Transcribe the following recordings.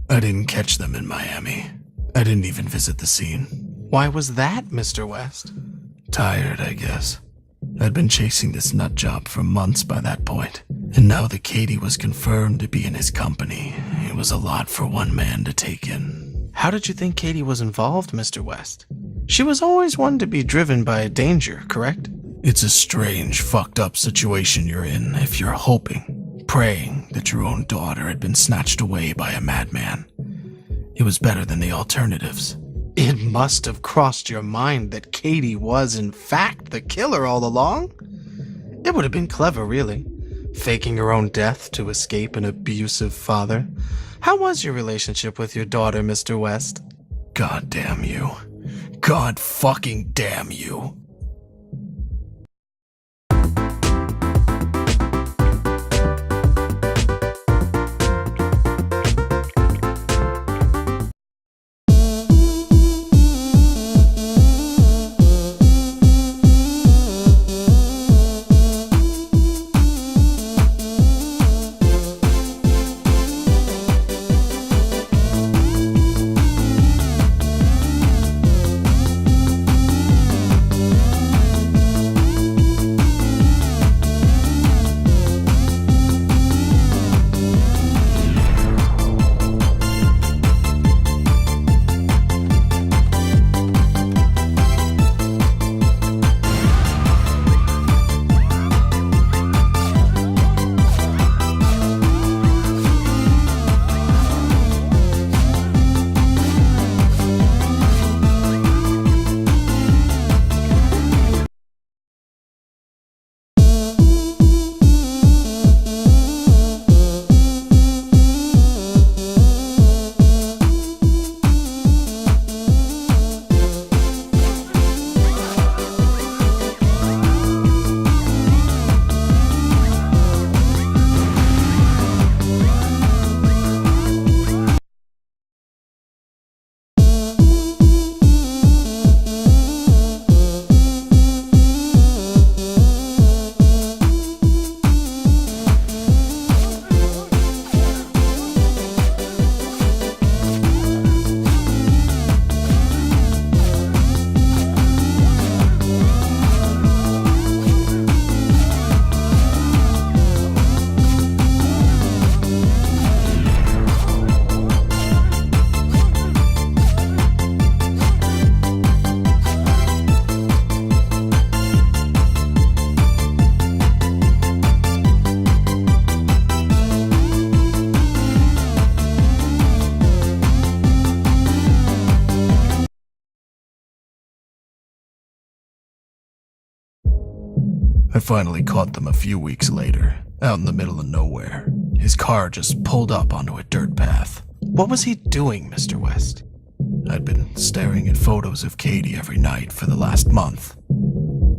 I didn't catch them in Miami. I didn't even visit the scene. Why was that, Mr. West? Tired, I guess. I'd been chasing this nut job for months by that point, and now that Katie was confirmed to be in his company, it was a lot for one man to take in. How did you think Katie was involved, Mr. West? She was always one to be driven by danger, correct? It's a strange, fucked up situation you're in if you're hoping, praying that your own daughter had been snatched away by a madman. It was better than the alternatives. It must have crossed your mind that Katie was, in fact, the killer all along? It would have been clever, really, faking her own death to escape an abusive father. How was your relationship with your daughter, Mr. West? God damn you. God fucking damn you. I finally caught them a few weeks later, out in the middle of nowhere. His car just pulled up onto a dirt path. What was he doing, Mr. West? I'd been staring at photos of Katie every night for the last month.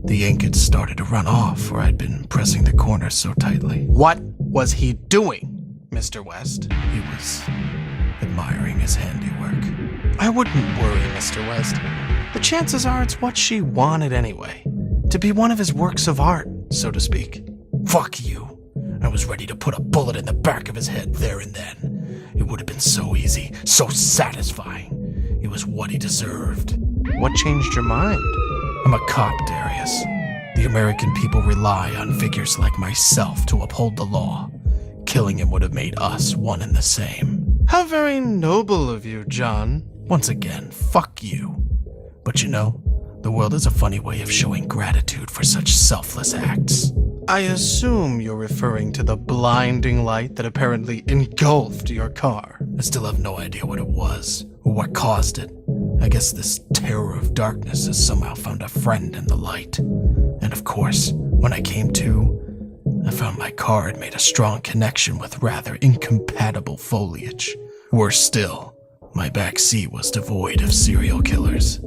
The ink had started to run off where I'd been pressing the corners so tightly. What was he doing, Mr. West? He was admiring his handiwork. I wouldn't worry, Mr. West. The chances are it's what she wanted anyway. To be one of his works of art, so to speak. Fuck you. I was ready to put a bullet in the back of his head there and then. It would have been so easy, so satisfying. It was what he deserved. What changed your mind? I'm a cop, Darius. The American people rely on figures like myself to uphold the law. Killing him would have made us one and the same. How very noble of you, John. Once again, fuck you. But you know, the world has a funny way of showing gratitude for such selfless acts. I assume you're referring to the blinding light that apparently engulfed your car. I still have no idea what it was, or what caused it. I guess this terror of darkness has somehow found a friend in the light. And of course, when I came to, I found my car had made a strong connection with rather incompatible foliage. Worse still, my back seat was devoid of serial killers.